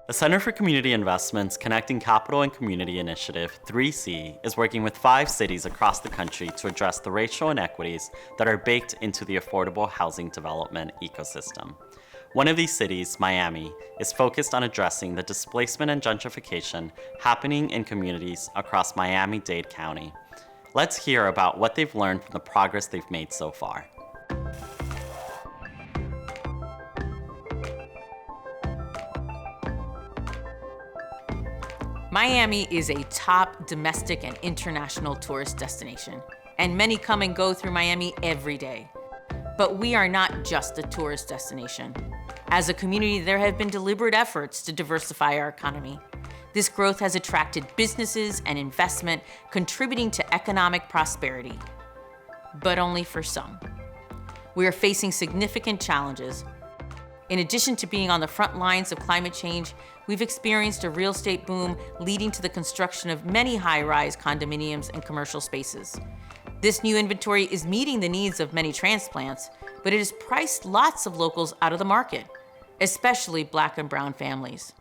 The Center for Community Investment's Connecting Capital and Community initiative, 3C, is working with 5 cities across the country to address the racial inequities that are baked into the affordable housing development ecosystem. One of these cities, Miami, is focused on addressing the displacement and gentrification happening in communities across Miami-Dade County. Let's hear about what they've learned from the progress they've made so far. Miami is a top domestic and international tourist destination, and many come and go through Miami every day. But we are not just a tourist destination. As a community, there have been deliberate efforts to diversify our economy. This growth has attracted businesses and investment, contributing to economic prosperity. But only for some. We are facing significant challenges. In addition to being on the front lines of climate change, we've experienced a real estate boom leading to the construction of many high-rise condominiums and commercial spaces. This new inventory is meeting the needs of many transplants, but it has priced lots of locals out of the market, especially Black and brown families.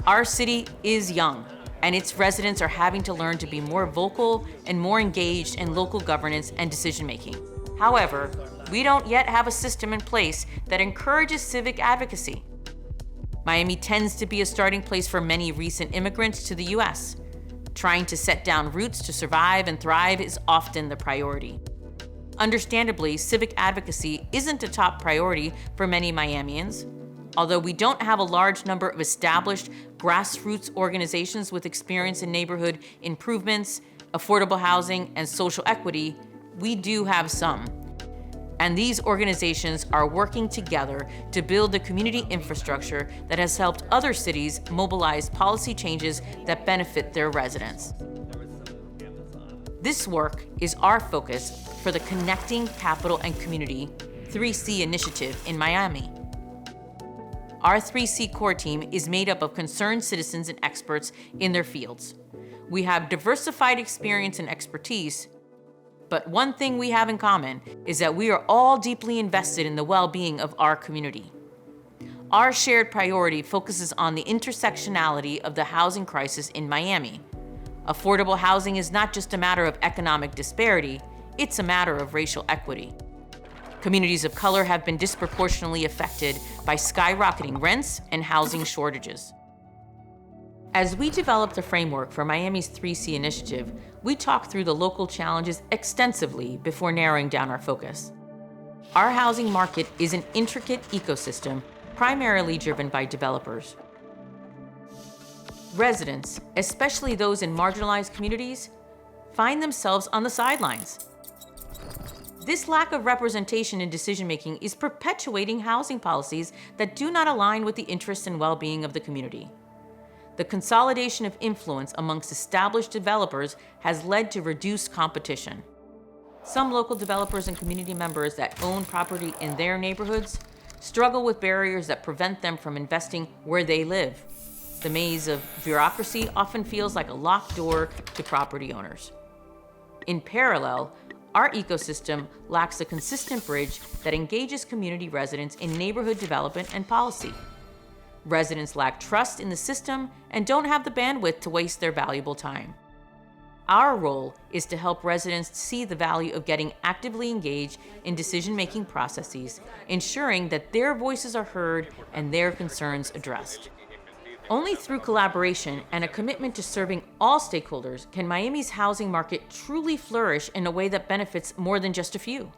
Our city is young, and its residents are having to learn to be more vocal and more engaged in local governance and decision-making. However, we don't yet have a system in place that encourages civic advocacy. Miami tends to be a starting place for many recent immigrants to the U.S. Trying to set down roots to survive and thrive is often the priority. Understandably, civic advocacy isn't a top priority for many Miamians. Although we don't have a large number of established grassroots organizations with experience in neighborhood improvements, affordable housing, and social equity, we do have some. And these organizations are working together to build the community infrastructure that has helped other cities mobilize policy changes that benefit their residents. This work is our focus for the Connecting Capital and Community 3C initiative in Miami. Our 3C core team is made up of concerned citizens and experts in their fields. We have diversified experience and expertise, but one thing we have in common is that we are all deeply invested in the well-being of our community. Our shared priority focuses on the intersectionality of the housing crisis in Miami. Affordable housing is not just a matter of economic disparity, it's a matter of racial equity. Communities of color have been disproportionately affected by skyrocketing rents and housing shortages. As we developed the framework for Miami's 3C initiative, we talked through the local challenges extensively before narrowing down our focus. Our housing market is an intricate ecosystem, primarily driven by developers. Residents, especially those in marginalized communities, find themselves on the sidelines. This lack of representation in decision-making is perpetuating housing policies that do not align with the interests and well-being of the community. The consolidation of influence amongst established developers has led to reduced competition. Some local developers and community members that own property in their neighborhoods struggle with barriers that prevent them from investing where they live. The maze of bureaucracy often feels like a locked door to property owners. In parallel, our ecosystem lacks a consistent bridge that engages community residents in neighborhood development and policy. Residents lack trust in the system and don't have the bandwidth to waste their valuable time. Our role is to help residents see the value of getting actively engaged in decision-making processes, ensuring that their voices are heard and their concerns addressed. Only through collaboration and a commitment to serving all stakeholders can Miami's housing market truly flourish in a way that benefits more than just a few.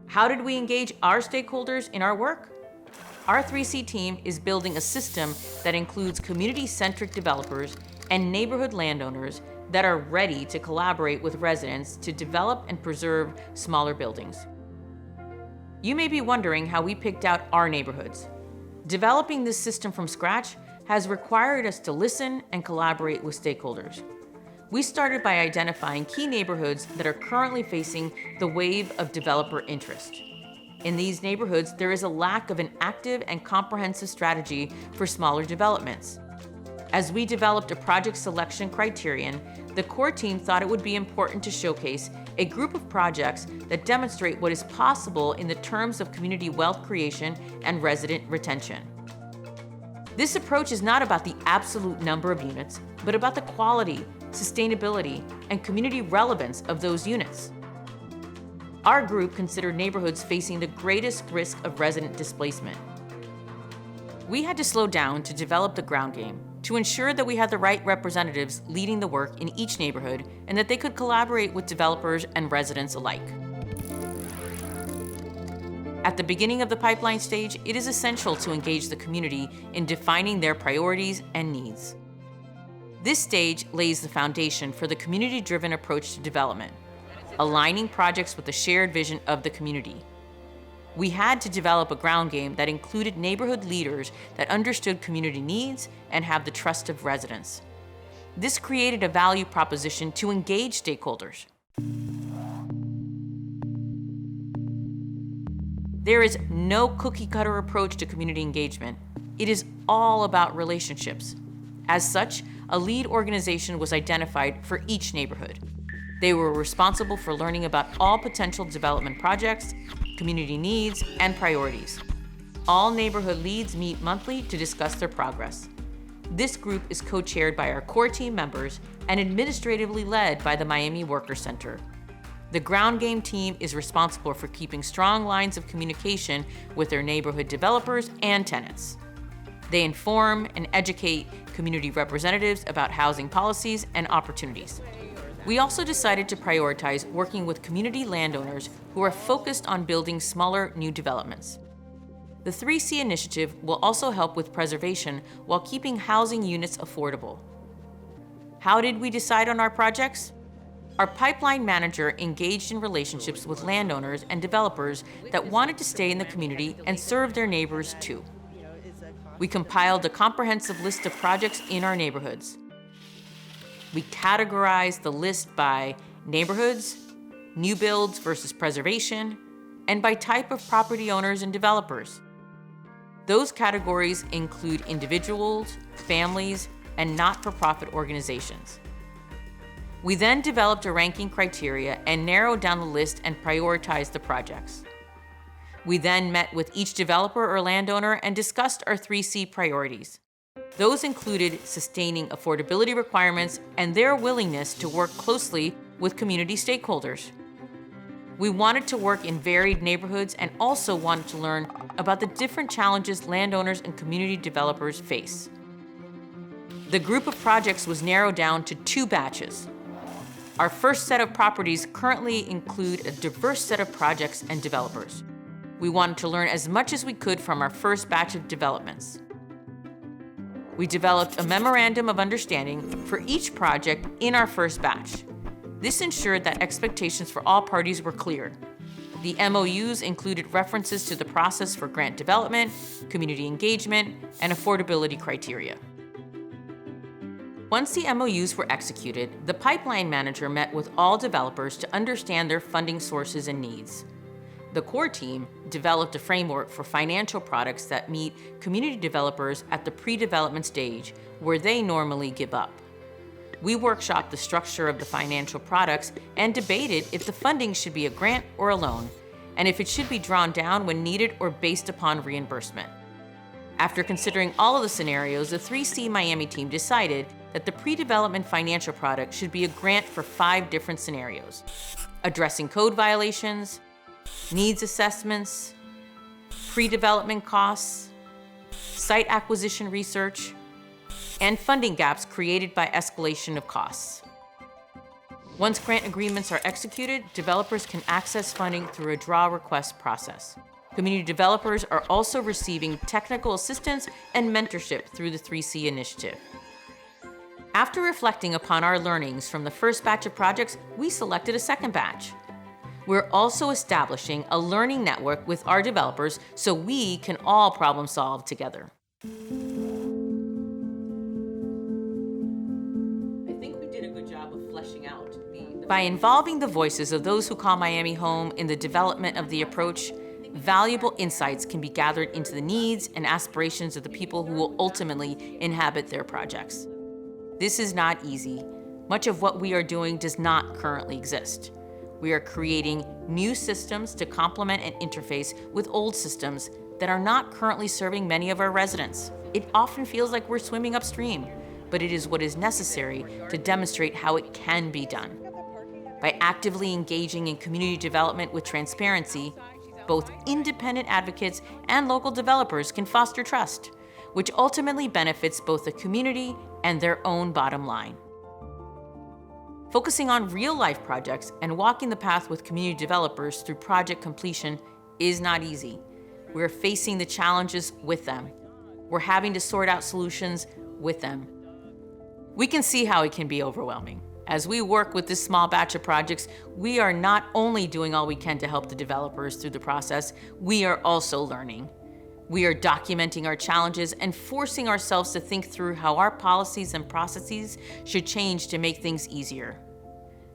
How did we engage our stakeholders in our work? Our 3C team is building a system that includes community-centric developers and neighborhood landowners that are ready to collaborate with residents to develop and preserve smaller buildings. You may be wondering how we picked out our neighborhoods. Developing this system from scratch has required us to listen and collaborate with stakeholders. We started by identifying key neighborhoods that are currently facing the wave of developer interest. In these neighborhoods, there is a lack of an active and comprehensive strategy for smaller developments. As we developed a project selection criterion, the core team thought it would be important to showcase a group of projects that demonstrate what is possible in the terms of community wealth creation and resident retention. This approach is not about the absolute number of units, but about the quality, sustainability, and community relevance of those units. Our group considered neighborhoods facing the greatest risk of resident displacement. We had to slow down to develop the ground game to ensure that we had the right representatives leading the work in each neighborhood and that they could collaborate with developers and residents alike. At the beginning of the pipeline stage, it is essential to engage the community in defining their priorities and needs. This stage lays the foundation for the community-driven approach to development, aligning projects with the shared vision of the community. We had to develop a ground game that included neighborhood leaders that understood community needs and have the trust of residents. This created a value proposition to engage stakeholders. There is no cookie-cutter approach to community engagement. It is all about relationships. As such, a lead organization was identified for each neighborhood. They were responsible for learning about all potential development projects, community needs, and priorities. All neighborhood leads meet monthly to discuss their progress. This group is co-chaired by our core team members and administratively led by the Miami Worker Center. The ground game team is responsible for keeping strong lines of communication with their neighborhood developers and tenants. They inform and educate community representatives about housing policies and opportunities. We also decided to prioritize working with community landowners who are focused on building smaller new developments. The 3C initiative will also help with preservation while keeping housing units affordable. How did we decide on our projects? Our pipeline manager engaged in relationships with landowners and developers that wanted to stay in the community and serve their neighbors too. We compiled a comprehensive list of projects in our neighborhoods. We categorized the list by neighborhoods, new builds versus preservation, and by type of property owners and developers. Those categories include individuals, families, and not-for-profit organizations. We then developed a ranking criteria and narrowed down the list and prioritized the projects. We then met with each developer or landowner and discussed our 3C priorities. Those included sustaining affordability requirements and their willingness to work closely with community stakeholders. We wanted to work in varied neighborhoods and also wanted to learn about the different challenges landowners and community developers face. The group of projects was narrowed down to 2 batches. Our first set of properties currently include a diverse set of projects and developers. We wanted to learn as much as we could from our first batch of developments. We developed a memorandum of understanding for each project in our first batch. This ensured that expectations for all parties were clear. The MOUs included references to the process for grant development, community engagement, and affordability criteria. Once the MOUs were executed, the pipeline manager met with all developers to understand their funding sources and needs. The core team developed a framework for financial products that meet community developers at the pre-development stage, where they normally give up. We workshopped the structure of the financial products and debated if the funding should be a grant or a loan, and if it should be drawn down when needed or based upon reimbursement. After considering all of the scenarios, the 3C Miami team decided that the pre-development financial product should be a grant for 5 different scenarios: addressing code violations, needs assessments, pre-development costs, site acquisition research, and funding gaps created by escalation of costs. Once grant agreements are executed, developers can access funding through a draw request process. Community developers are also receiving technical assistance and mentorship through the 3C initiative. After reflecting upon our learnings from the first batch of projects, we selected a second batch. We're also establishing a learning network with our developers so we can all problem solve together. I think we did a good job of fleshing out By involving the voices of those who call Miami home in the development of the approach, valuable insights can be gathered into the needs and aspirations of the people who will ultimately inhabit their projects. This is not easy. Much of what we are doing does not currently exist. We are creating new systems to complement and interface with old systems that are not currently serving many of our residents. It often feels like we're swimming upstream, but it is what is necessary to demonstrate how it can be done. By actively engaging in community development with transparency, both independent advocates and local developers can foster trust, which ultimately benefits both the community and their own bottom line. Focusing on real-life projects and walking the path with community developers through project completion is not easy. We're facing the challenges with them. We're having to sort out solutions with them. We can see how it can be overwhelming. As we work with this small batch of projects, we are not only doing all we can to help the developers through the process, we are also learning. We are documenting our challenges and forcing ourselves to think through how our policies and processes should change to make things easier.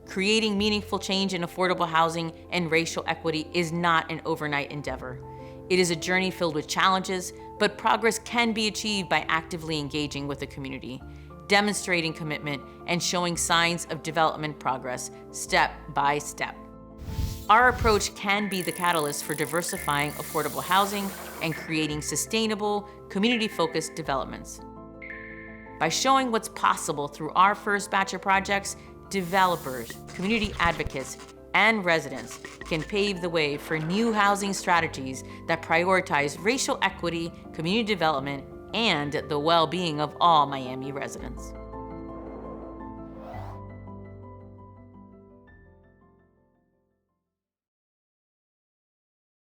Creating meaningful change in affordable housing and racial equity is not an overnight endeavor. It is a journey filled with challenges, but progress can be achieved by actively engaging with the community, demonstrating commitment, and showing signs of development progress step by step. Our approach can be the catalyst for diversifying affordable housing and creating sustainable, community-focused developments. By showing what's possible through our first batch of projects, developers, community advocates, and residents can pave the way for new housing strategies that prioritize racial equity, community development, and the well-being of all Miami residents.